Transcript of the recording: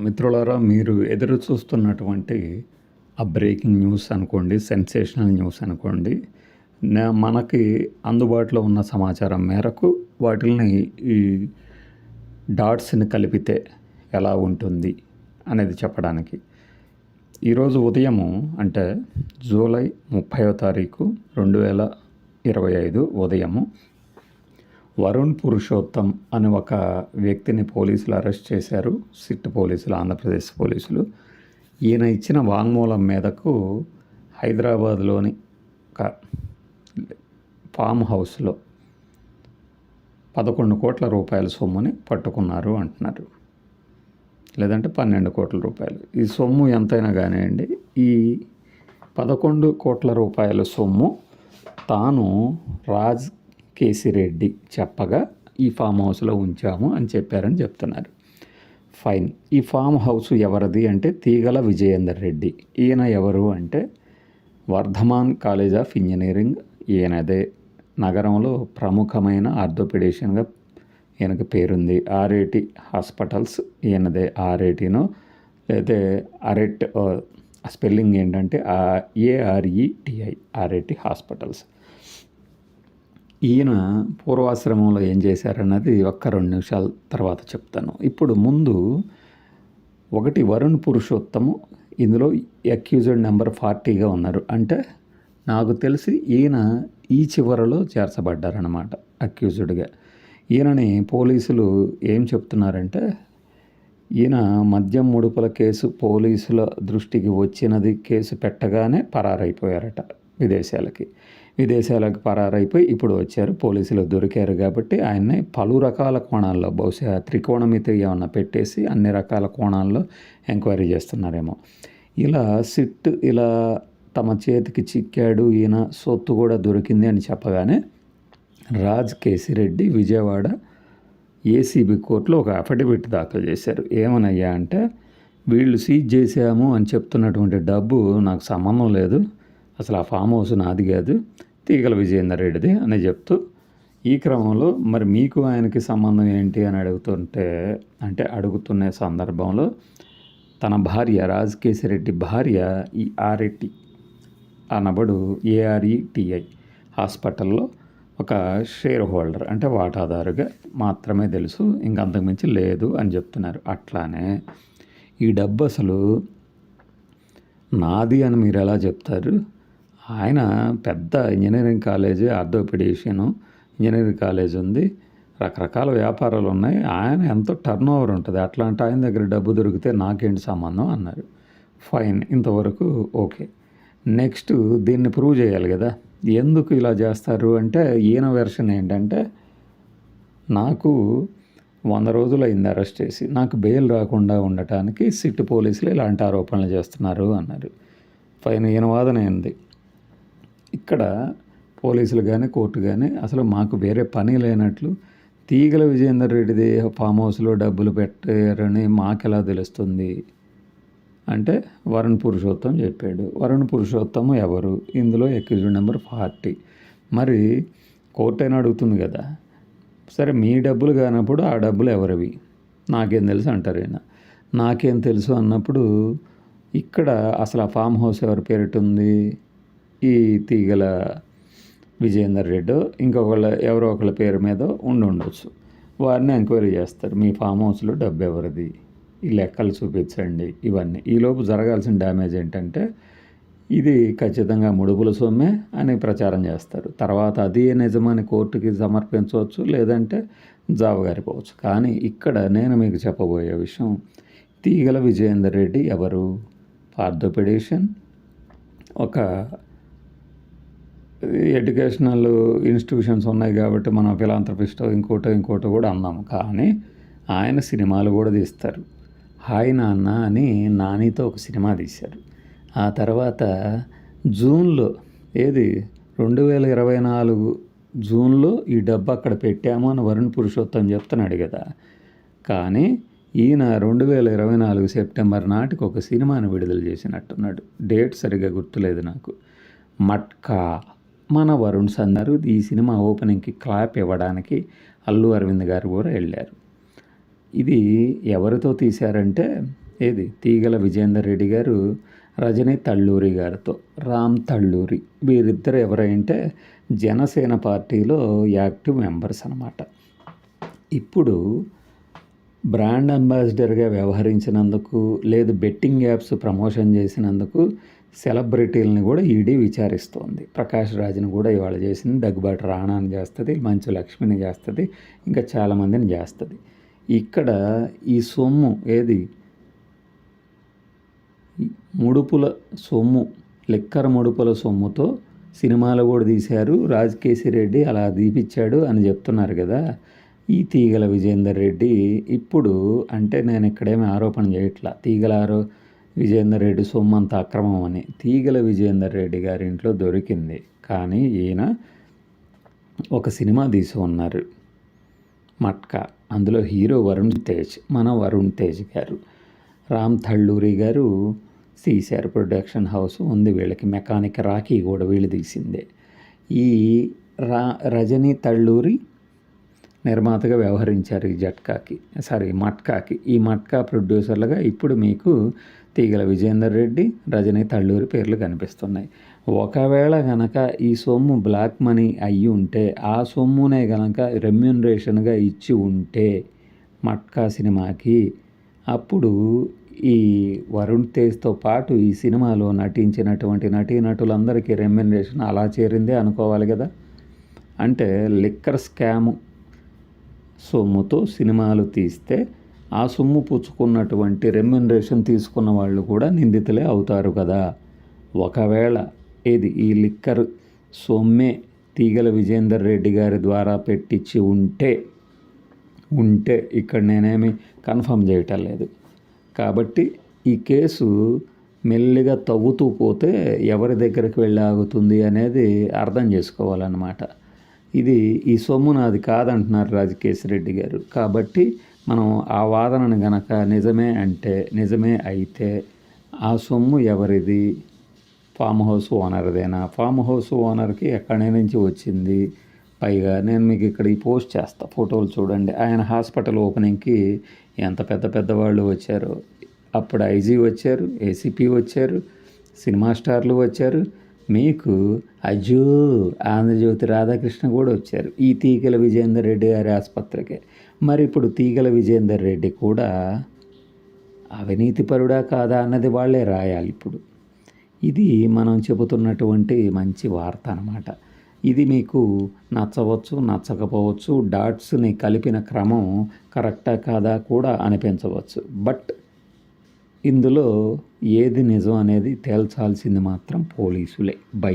మిత్రులారా, మీరు ఎదురు చూస్తున్నటువంటి ఆ బ్రేకింగ్ న్యూస్ అనుకోండి, సెన్సేషనల్ న్యూస్ అనుకోండి, మనకి అందుబాటులో ఉన్న సమాచారం మేరకు వాటిల్ని ఈ డాట్స్ని కలిపితే ఎలా ఉంటుంది అనేది చెప్పడానికి. ఈరోజు ఉదయము అంటే జూలై 30వ తారీఖు 2025 ఉదయము వరుణ్ పురుషోత్తం అనే ఒక వ్యక్తిని పోలీసులు అరెస్ట్ చేశారు. సిట్ పోలీసులు, ఆంధ్రప్రదేశ్ పోలీసులు. ఈయన ఇచ్చిన వాంగ్మూలం మేరకు హైదరాబాద్లోని ఒక ఫామ్ హౌస్లో 11 కోట్ల రూపాయల సొమ్ముని పట్టుకున్నారు అంటున్నారు, లేదంటే 12 కోట్ల రూపాయలు. ఈ సొమ్ము ఎంతైనా కానివ్వండి, ఈ 11 కోట్ల రూపాయల సొమ్ము తాను రాజ్ కేసిరెడ్డి చెప్పగా ఈ ఫామ్ హౌస్లో ఉంచాము అని చెప్పారని చెప్తున్నారు. ఫైన్. ఈ ఫామ్ హౌస్ ఎవరిది అంటే తీగల విజయేందర్ రెడ్డి. ఈయన ఎవరు అంటే వర్ధమాన్ కాలేజ్ ఆఫ్ ఇంజనీరింగ్ ఈయనదే. నగరంలో ప్రముఖమైన ఆర్థోపెడిషియన్గా ఈయనకి పేరుంది. RAT hospitals ఈయనదే. ఆర్ఏటినో లేదా అరెట్, స్పెల్లింగ్ ఏంటంటే ARETI, ఆర్ఏటి హాస్పిటల్స్. ఈయన పూర్వాశ్రమంలో ఏం చేశారన్నది 1-2 నిమిషాల తర్వాత చెప్తాను. ఇప్పుడు ముందు ఒకటి వరుణ్ పురుషోత్తము ఇందులో అక్యూజ్డ్ నెంబర్ 40గా ఉన్నారు. అంటే నాకు తెలిసి ఈయన ఈ చివరలో చేర్చబడ్డారన్నమాట అక్యూజ్డ్గా. ఈయనని పోలీసులు ఏం చెప్తున్నారంటే, ఈయన మద్యం ముడుపుల కేసు పోలీసుల దృష్టికి వచ్చినది, కేసు పెట్టగానే పరారైపోయారట విదేశాలకు పరారైపోయి ఇప్పుడు వచ్చారు. పోలీసులు దొరికారు కాబట్టి ఆయన్ని పలు రకాల కోణాల్లో, బహుశా త్రికోణమితి ఏమన్నా పెట్టేసి అన్ని రకాల కోణాల్లో ఎంక్వైరీ చేస్తున్నారేమో. ఇలా సిట్ ఇలా తమ చేతికి చిక్కాడు, ఈయన సొత్తు కూడా దొరికింది అని చెప్పగానే రాజ్ కేసిరెడ్డి విజయవాడ ఏసీబీ కోర్టులో ఒక అఫిడవిట్ దాఖలు చేశారు. ఏమనయ్యా అంటే, వీళ్ళు సీజ్ చేశాము అని చెప్తున్నటువంటి డబ్బు నాకు సంబంధం లేదు, అసలు ఆ ఫామ్ హౌస్ నాది కాదు, తీగల విజయేందర్ రెడ్డిది అని చెప్తూ, ఈ క్రమంలో మరి మీకు ఆయనకి సంబంధం ఏంటి అని అడుగుతున్న సందర్భంలో తన భార్య రాజ్ కేసిరెడ్డి భార్య ఈ ఆర్ఏటి అనబడు ARETI హాస్పిటల్లో ఒక షేర్ హోల్డర్, అంటే వాటాదారుగా మాత్రమే తెలుసు, ఇంకంతకుమించి లేదు అని చెప్తున్నారు. అట్లానే ఈ డబ్బు అసలు నాది అని మీరు ఎలా చెప్తారు? ఆయన పెద్ద engineering college, orthopaedician engineering college ఉంది, రకరకాల వ్యాపారాలు ఉన్నాయి, ఆయన ఎంతో టర్న్ ఓవర్ ఉంటుంది, అట్లాంటి ఆయన దగ్గర డబ్బు దొరికితే నాకేంటి సంబంధం అన్నారు. ఫైన్, ఇంతవరకు ఓకే. నెక్స్ట్ దీన్ని ప్రూవ్ చేయాలి కదా, ఎందుకు ఇలా చేస్తారు అంటే ఈయన వెర్షన్ ఏంటంటే, నాకు 100 రోజులు అయింది అరెస్ట్ చేసి, నాకు బెయిల్ రాకుండా ఉండటానికి సిట్ పోలీసులు ఇలాంటి ఆరోపణలు చేస్తున్నారు అన్నారు. ఫైన్, ఈయన వాదన ఏంది, ఇక్కడ పోలీసులు కానీ కోర్టు కానీ అసలు మాకు వేరే పని లేనట్లు తీగల విజయేందర్ రెడ్డిది ఫామ్ హౌస్లో డబ్బులు పెట్టారని మాకెలా తెలుస్తుంది అంటే వరుణ్ పురుషోత్తం చెప్పాడు. వరుణ్ పురుషోత్తం ఎవరు? ఇందులో అక్యూజ్డ్ నెంబర్ 40. మరి కోర్టు అయినా అడుగుతుంది కదా, సరే మీ డబ్బులు కానప్పుడు ఆ డబ్బులు ఎవరివి, నాకేం తెలుసు అంటారు. ఈయన నాకేం తెలుసు అన్నప్పుడు ఇక్కడ అసలు ఆ ఫామ్ హౌస్ ఎవరి పేరిట ఉంది? ఈ తీగల విజయేందర్ రెడ్డి ఎవరో ఒకళ్ళ పేరు మీద ఉండొచ్చు. వారిని ఎంక్వైరీ చేస్తారు, మీ ఫామ్ హౌస్లో డబ్బు ఎవరిది, ఈ లెక్కలు చూపించండి. ఇవన్నీ ఈలోపు జరగాల్సిన డ్యామేజ్ ఏంటంటే, ఇది ఖచ్చితంగా ముడుపుల సొమ్మే అని ప్రచారం చేస్తారు. తర్వాత అది నిజమని కోర్టుకి సమర్పించవచ్చు, లేదంటే జావగారిపోవచ్చు. కానీ ఇక్కడ నేను మీకు చెప్పబోయే విషయం, తీగల విజయేందర్ రెడ్డి ఎవరు? ఆర్థోపెడిషియన్, ఒక ఎడ్యుకేషనల్ ఇన్స్టిట్యూషన్స్ ఉన్నాయి కాబట్టి మనం ఫిలాంథ్రపిస్టో ఇంకోటో కూడా అన్నాము. కానీ ఆయన సినిమాలు కూడా తీస్తారు. హాయ్ నాన్న అని నానితో ఒక సినిమా తీశారు. ఆ తర్వాత జూన్లో 2024 జూన్లో ఈ డబ్బు అక్కడ పెట్టాము అని వరుణ్ పురుషోత్తం చెప్తున్నాడు కదా. కానీ ఈయన 2024 సెప్టెంబర్ నాటికి ఒక సినిమాను విడుదల చేసినట్టున్నాడు. డేట్ సరిగ్గా గుర్తులేదు నాకు. మట్కా, మన వరుణ్ సందరు ఈ సినిమా ఓపెనింగ్కి క్లాప్ ఇవ్వడానికి అల్లు అరవింద్ గారు కూడా వెళ్ళారు. ఇది ఎవరితో తీశారంటే తీగల విజేందర్ రెడ్డి గారు రజనీ తల్లూరి గారితో. రామ్ తల్లూరి వీరిద్దరు ఎవరంటే జనసేన పార్టీలో యాక్టివ్ మెంబర్స్ అన్నమాట. ఇప్పుడు బ్రాండ్ అంబాసిడర్గా వ్యవహరించినందుకు, లేదు బెట్టింగ్ యాప్స్ ప్రమోషన్ చేసినందుకు సెలబ్రిటీలని కూడా ఈడీ విచారిస్తోంది. ప్రకాష్ రాజ్ని కూడా ఇవాళ చేసింది, దగ్గుబాటి రాణాని చేస్తుంది, మంచు లక్ష్మిని చేస్తుంది, ఇంకా చాలామందిని చేస్తుంది. ఇక్కడ ఈ సొమ్ము ముడుపుల సొమ్ము, లిక్కర్ ముడుపుల సొమ్ముతో సినిమాలు కూడా తీశారు, రాజకేశిరెడ్డి అలా తీపిచ్చాడు అని చెప్తున్నారు కదా ఈ తీగల విజేందర్ రెడ్డి. ఇప్పుడు అంటే నేను ఇక్కడేమీ ఆరోపణ చేయట్లా విజేందర్ రెడ్డి సొమ్ము అంత అక్రమం అని. తీగల విజేందర్ రెడ్డి గారి ఇంట్లో దొరికింది, కానీ ఈయన ఒక సినిమా తీసి ఉన్నారు మట్కా. అందులో హీరో వరుణ్ తేజ్ గారు, రామ్ తల్లూరి గారు తీశారు. ప్రొడక్షన్ హౌస్ ఉంది వీళ్ళకి, మెకానిక్ రాఖీ కూడా వీళ్ళు తీసిందే. ఈ రజనీ తల్లూరి నిర్మాతగా వ్యవహరించారు ఈ మట్కాకి. ఈ మట్కా ప్రొడ్యూసర్లుగా ఇప్పుడు మీకు తీగల విజేందర్ రెడ్డి, రజనీ తల్లూరి పేర్లు కనిపిస్తున్నాయి. ఒకవేళ గనక ఈ సొమ్ము బ్లాక్ మనీ అయ్యి ఉంటే, ఆ సొమ్మునే గనక రెమ్యూనరేషన్గా ఇచ్చి ఉంటే మట్కా సినిమాకి, అప్పుడు ఈ వరుణ్ తేజ్తో పాటు ఈ సినిమాలో నటించినటువంటి నటీనటులందరికీ రెమ్యూనరేషన్ అలా చేరిందే అనుకోవాలి కదా. అంటే లిక్కర్ స్కామ్ సొమ్ముతో సినిమాలు తీస్తే ఆ సొమ్ము పుచ్చుకున్నటువంటి రెమ్యూనరేషన్ తీసుకున్న వాళ్ళు కూడా నిందితులే అవుతారు కదా. ఒకవేళ ఈ లిక్కర్ సొమ్మే తీగల విజేందర్ రెడ్డి గారి ద్వారా పెట్టించి ఉంటే ఇక్కడ నేనేమి కన్ఫర్మ్ చేయటం లేదు. కాబట్టి ఈ కేసు మెల్లిగా తవ్వుతూ పోతే ఎవరి దగ్గరికి వెళ్ళి ఆగుతుంది అనేది అర్థం చేసుకోవాలన్నమాట. ఈ సొమ్ము నాది కాదంటున్నారు రాజకేశిరెడ్డి గారు. కాబట్టి మనం ఆ వాదనను గనక నిజమే అయితే ఆ సొమ్ము ఎవరిది? ఫామ్ హౌస్ ఓనర్దేనా? ఫామ్ హౌస్ ఓనర్కి ఎక్కడి నుంచి వచ్చింది? పైగా నేను మీకు ఇక్కడ ఈ పోస్ట్ చేస్తా, ఫోటోలు చూడండి. ఆయన హాస్పిటల్ ఓపెనింగ్కి ఎంత పెద్ద వాళ్ళు వచ్చారో. అప్పుడు ఐజీ వచ్చారు, ఏసీపీ వచ్చారు, సినిమా స్టార్లు వచ్చారు, మీకు ఆంధ్రజ్యోతి రాధాకృష్ణ కూడా వచ్చారు ఈ తీగల విజేందర్ రెడ్డి గారి ఆసుపత్రికి. మరి ఇప్పుడు తీగల విజేందర్ రెడ్డి కూడా అవినీతిపరుడా కాదా అన్నది వాళ్ళే రాయాలి. ఇప్పుడు ఇది మనం చెబుతున్నటువంటి మంచి వార్త అన్నమాట. ఇది మీకు నచ్చవచ్చు, నచ్చకపోవచ్చు, డాట్స్ని కలిపిన క్రమం కరెక్టా కాదా కూడా అనిపించవచ్చు. బట్ ఇందులో ఏది నిజం అనేది తేల్చాల్సింది మాత్రం పోలీసులే. బై.